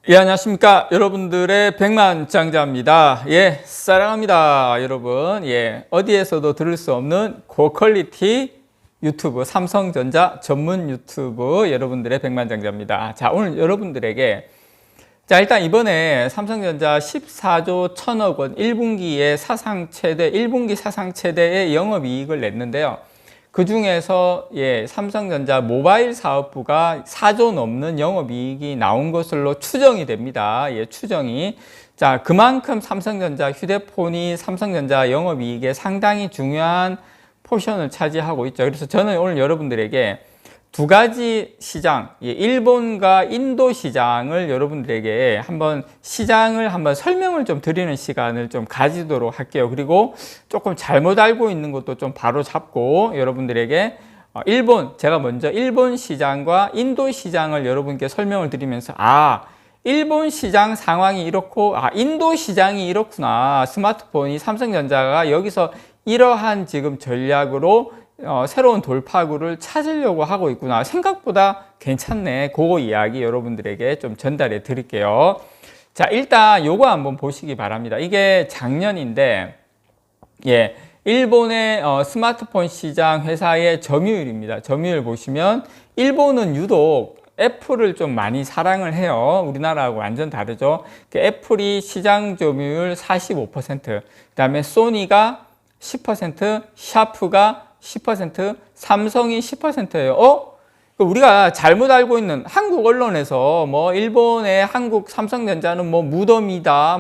예, 안녕하십니까. 여러분들의 백만장자입니다. 예, 사랑합니다. 여러분. 예, 어디에서도 들을 수 없는 고퀄리티 유튜브, 삼성전자 전문 유튜브 여러분들의 백만장자입니다. 자, 오늘 여러분들에게 일단 이번에 삼성전자 14조 1000억 원 1분기에 사상 최대, 1분기 사상 최대의 영업이익을 냈는데요. 그 중에서 삼성전자 모바일 사업부가 4조 넘는 영업이익이 나온 것으로 추정이 됩니다. 추정이. 자, 그만큼 삼성전자 휴대폰이 삼성전자 영업이익에 상당히 중요한 포션을 차지하고 있죠. 그래서 저는 오늘 여러분들에게 두 가지 시장, 일본과 인도 시장을 여러분들에게 시장을 한번 설명을 좀 드리는 시간을 좀 가지도록 할게요. 그리고 조금 잘못 알고 있는 것도 좀 바로 잡고 여러분들에게 제가 먼저 일본 시장과 인도 시장을 여러분께 설명을 드리면서 일본 시장 상황이 이렇고 인도 시장이 이렇구나. 스마트폰이 삼성전자가 여기서 이러한 지금 전략으로 새로운 돌파구를 찾으려고 하고 있구나. 생각보다 괜찮네. 그거 이야기 여러분들에게 좀 전달해 드릴게요. 자, 일단 요거 한번 보시기 바랍니다. 이게 작년인데, 일본의 스마트폰 시장 회사의 점유율입니다. 점유율 보시면, 일본은 유독 애플을 좀 많이 사랑을 해요. 우리나라하고 완전 다르죠. 애플이 시장 점유율 45%, 그 다음에 소니가 10%, 샤프가 10%, 삼성이 10%예요. 우리가 잘못 알고 있는 한국 언론에서 일본의 한국 삼성전자는 무덤이다,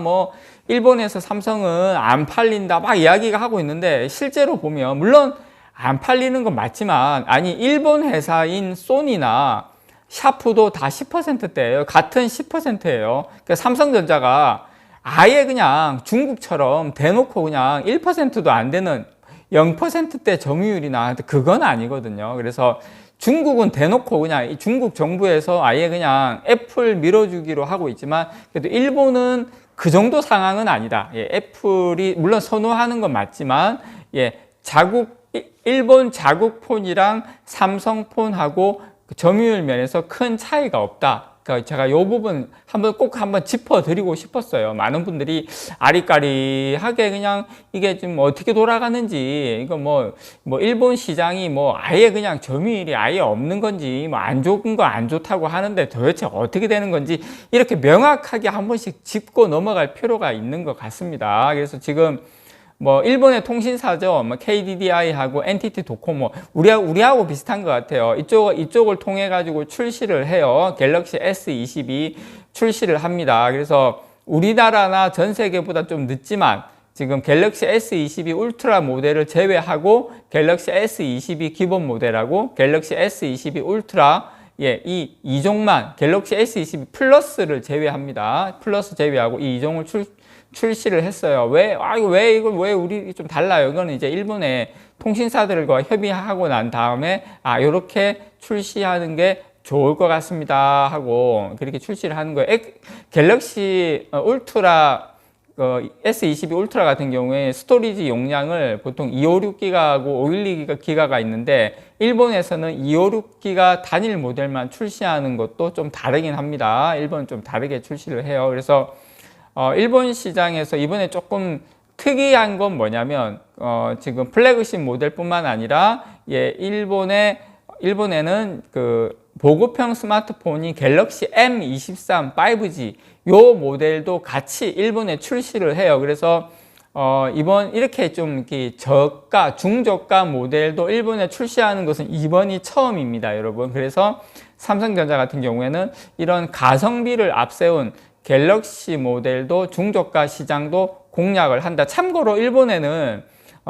일본에서 삼성은 안 팔린다 막 이야기가 하고 있는데, 실제로 보면 물론 안 팔리는 건 맞지만 일본 회사인 소니나 샤프도 다 10%대예요. 같은 10%예요. 그러니까 삼성전자가 아예 그냥 중국처럼 대놓고 그냥 1%도 안 되는 0%대 점유율이 나왔는데 그건 아니거든요. 그래서 중국은 대놓고 그냥 중국 정부에서 아예 그냥 애플 밀어주기로 하고 있지만, 그래도 일본은 그 정도 상황은 아니다. 애플이 물론 선호하는 건 맞지만, 일본 자국폰이랑 삼성폰하고 점유율 면에서 큰 차이가 없다. 그러니까 제가 이 부분 꼭 한번 짚어드리고 싶었어요. 많은 분들이 아리까리하게 그냥 이게 좀 어떻게 돌아가는지, 이거 일본 시장이 아예 그냥 점유율이 아예 없는 건지, 안 좋은 거 안 좋다고 하는데 도대체 어떻게 되는 건지, 이렇게 명확하게 한 번씩 짚고 넘어갈 필요가 있는 것 같습니다. 그래서 지금 일본의 통신사죠. KDDI하고 NTT 도코모, 우리하고 비슷한 것 같아요. 이쪽을 통해 가지고 출시를 해요. 갤럭시 S22 출시를 합니다. 그래서 우리나라나 전 세계보다 좀 늦지만 지금 갤럭시 S22 울트라 모델을 제외하고 갤럭시 S22 기본 모델하고 갤럭시 S22 울트라 이 2종만 갤럭시 S22 플러스를 제외합니다. 플러스 제외하고 이 2종을 출시를 했어요. 왜 우리 좀 달라요. 이거는 이제 일본의 통신사들과 협의하고 난 다음에 이렇게 출시하는 게 좋을 것 같습니다 하고 그렇게 출시를 하는 거예요. 갤럭시 울트라 S22 울트라 같은 경우에 스토리지 용량을 보통 256기가하고 512기가가 있는데, 일본에서는 256기가 단일 모델만 출시하는 것도 좀 다르긴 합니다. 일본은 좀 다르게 출시를 해요. 그래서 일본 시장에서 이번에 조금 특이한 건 뭐냐면, 지금 플래그십 모델뿐만 아니라, 일본에는 보급형 스마트폰이 갤럭시 M23 5G, 요 모델도 같이 일본에 출시를 해요. 그래서, 이렇게 좀 중저가 모델도 일본에 출시하는 것은 이번이 처음입니다, 여러분. 그래서 삼성전자 같은 경우에는 이런 가성비를 앞세운 갤럭시 모델도 중저가 시장도 공략을 한다. 참고로 일본에는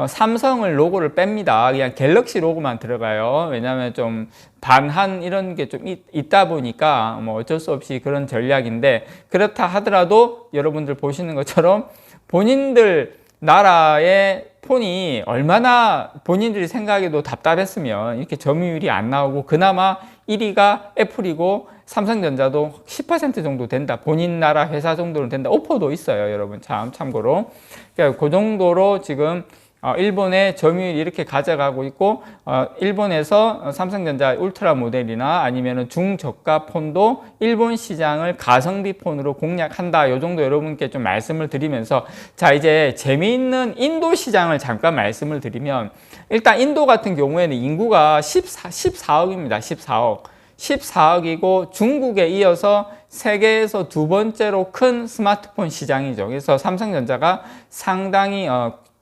삼성을 로고를 뺍니다. 그냥 갤럭시 로고만 들어가요. 왜냐하면 좀 반한 이런 게 좀 있다 보니까 어쩔 수 없이 그런 전략인데, 그렇다 하더라도 여러분들 보시는 것처럼 본인들 나라의 폰이 얼마나 본인들이 생각해도 답답했으면 이렇게 점유율이 안 나오고, 그나마 1위가 애플이고 삼성전자도 10% 정도 된다. 본인 나라 회사 정도는 된다. 오퍼도 있어요, 여러분. 참고로. 그러니까 그 정도로 지금 일본의 점유율 이렇게 가져가고 있고, 일본에서 삼성전자 울트라 모델이나 아니면 중저가 폰도 일본 시장을 가성비 폰으로 공략한다. 요 정도 여러분께 좀 말씀을 드리면서, 자, 이제 재미있는 인도 시장을 잠깐 말씀을 드리면, 일단 인도 같은 경우에는 인구가 14억입니다. 14억. 14억이고 중국에 이어서 세계에서 두 번째로 큰 스마트폰 시장이죠. 그래서 삼성전자가 상당히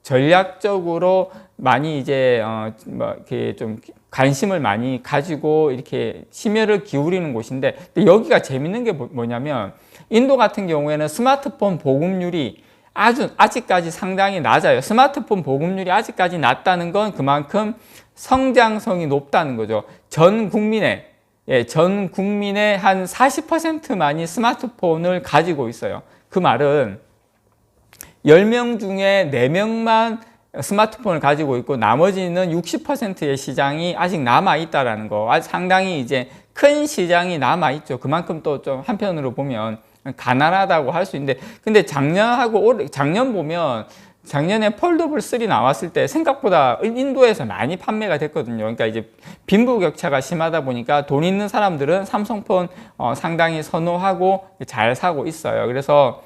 전략적으로 많이 이제 이렇게 좀 관심을 많이 가지고 이렇게 심혈을 기울이는 곳인데, 근데 여기가 재밌는 게 뭐냐면, 인도 같은 경우에는 스마트폰 보급률이 아직까지 상당히 낮아요. 스마트폰 보급률이 아직까지 낮다는 건 그만큼 성장성이 높다는 거죠. 전 국민의 한 40%만이 스마트폰을 가지고 있어요. 그 말은 10명 중에 4명만 스마트폰을 가지고 있고 나머지는 60%의 시장이 아직 남아있다라는 거. 상당히 이제 큰 시장이 남아있죠. 그만큼 또 좀 한편으로 보면 가난하다고 할 수 있는데, 근데 작년 보면 작년에 폴더블 3 나왔을 때 생각보다 인도에서 많이 판매가 됐거든요. 그러니까 이제 빈부격차가 심하다 보니까 돈 있는 사람들은 삼성폰 상당히 선호하고 잘 사고 있어요. 그래서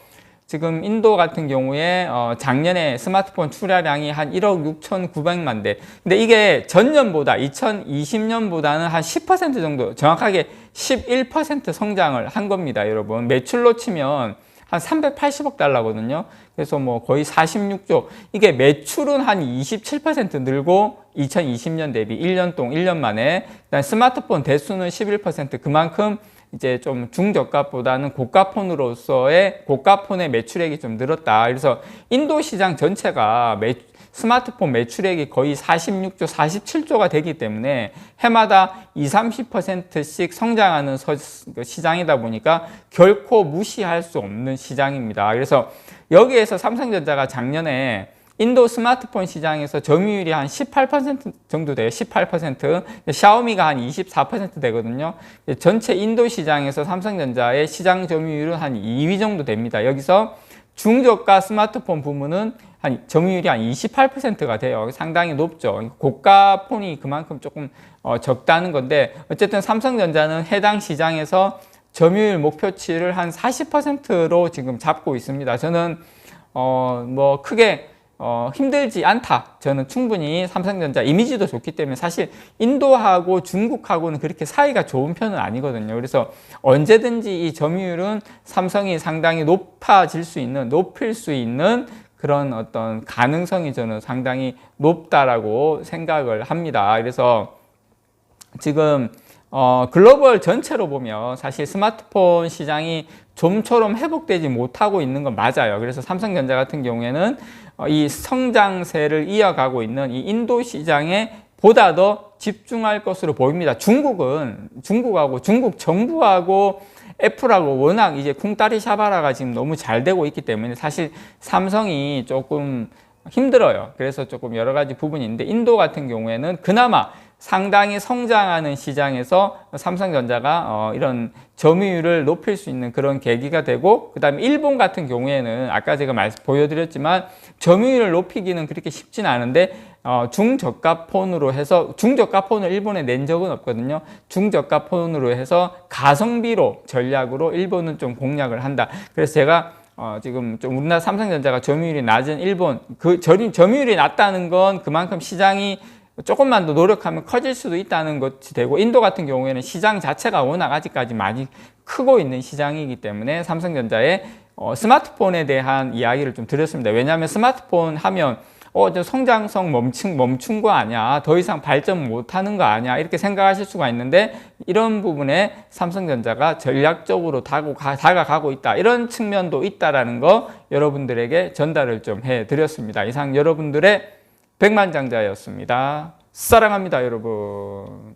지금 인도 같은 경우에 작년에 스마트폰 출하량이 한 1억 6,900만 대. 근데 이게 전년보다 2020년보다는 한 10% 정도, 정확하게 11% 성장을 한 겁니다, 여러분. 매출로 치면 한 380억 달러거든요. 그래서 뭐 거의 46조. 이게 매출은 한 27% 늘고 2020년 대비 1년 만에. 일단 스마트폰 대수는 11%. 그만큼 이제 좀 중저가보다는 고가폰으로서의 고가폰의 매출액이 좀 늘었다. 그래서 인도 시장 전체가 스마트폰 매출액이 거의 46조, 47조가 되기 때문에 해마다 20-30%씩 성장하는 시장이다 보니까 결코 무시할 수 없는 시장입니다. 그래서 여기에서 삼성전자가 작년에 인도 스마트폰 시장에서 점유율이 한 18% 정도 돼요. 18%. 샤오미가 한 24% 되거든요. 전체 인도 시장에서 삼성전자의 시장 점유율은 한 2위 정도 됩니다. 여기서 중저가 스마트폰 부문은 점유율이 한 28%가 돼요. 상당히 높죠. 고가 폰이 그만큼 조금 적다는 건데, 어쨌든 삼성전자는 해당 시장에서 점유율 목표치를 한 40%로 지금 잡고 있습니다. 저는 뭐 크게 힘들지 않다. 저는 충분히 삼성전자 이미지도 좋기 때문에, 사실 인도하고 중국하고는 그렇게 사이가 좋은 편은 아니거든요. 그래서 언제든지 이 점유율은 삼성이 상당히 높일 수 있는 그런 어떤 가능성이 저는 상당히 높다라고 생각을 합니다. 그래서 지금 글로벌 전체로 보면 사실 스마트폰 시장이 좀처럼 회복되지 못하고 있는 건 맞아요. 그래서 삼성전자 같은 경우에는 이 성장세를 이어가고 있는 이 인도 시장에 보다 더 집중할 것으로 보입니다. 중국하고 중국 정부하고 애플하고 워낙 이제 쿵따리 샤바라가 지금 너무 잘 되고 있기 때문에 사실 삼성이 조금 힘들어요. 그래서 조금 여러 가지 부분이 있는데, 인도 같은 경우에는 그나마 상당히 성장하는 시장에서 삼성전자가 이런 점유율을 높일 수 있는 그런 계기가 되고, 그 다음에 일본 같은 경우에는 아까 제가 보여드렸지만 점유율을 높이기는 그렇게 쉽지는 않은데, 중저가 폰으로 해서, 중저가 폰을 일본에 낸 적은 없거든요. 중저가 폰으로 해서 가성비로 전략으로 일본은 좀 공략을 한다. 그래서 제가 지금 좀 우리나라 삼성전자가 점유율이 낮은 일본, 점유율이 낮다는 건 그만큼 시장이 조금만 더 노력하면 커질 수도 있다는 것이 되고, 인도 같은 경우에는 시장 자체가 워낙 아직까지 많이 크고 있는 시장이기 때문에 삼성전자의 스마트폰에 대한 이야기를 좀 드렸습니다. 왜냐하면 스마트폰 하면 저 성장성 멈춘 거 아니야, 더 이상 발전 못하는 거 아니야, 이렇게 생각하실 수가 있는데, 이런 부분에 삼성전자가 전략적으로 다가가고 있다, 이런 측면도 있다라는 거 여러분들에게 전달을 좀 해드렸습니다. 이상 여러분들의 백만장자였습니다. 사랑합니다, 여러분.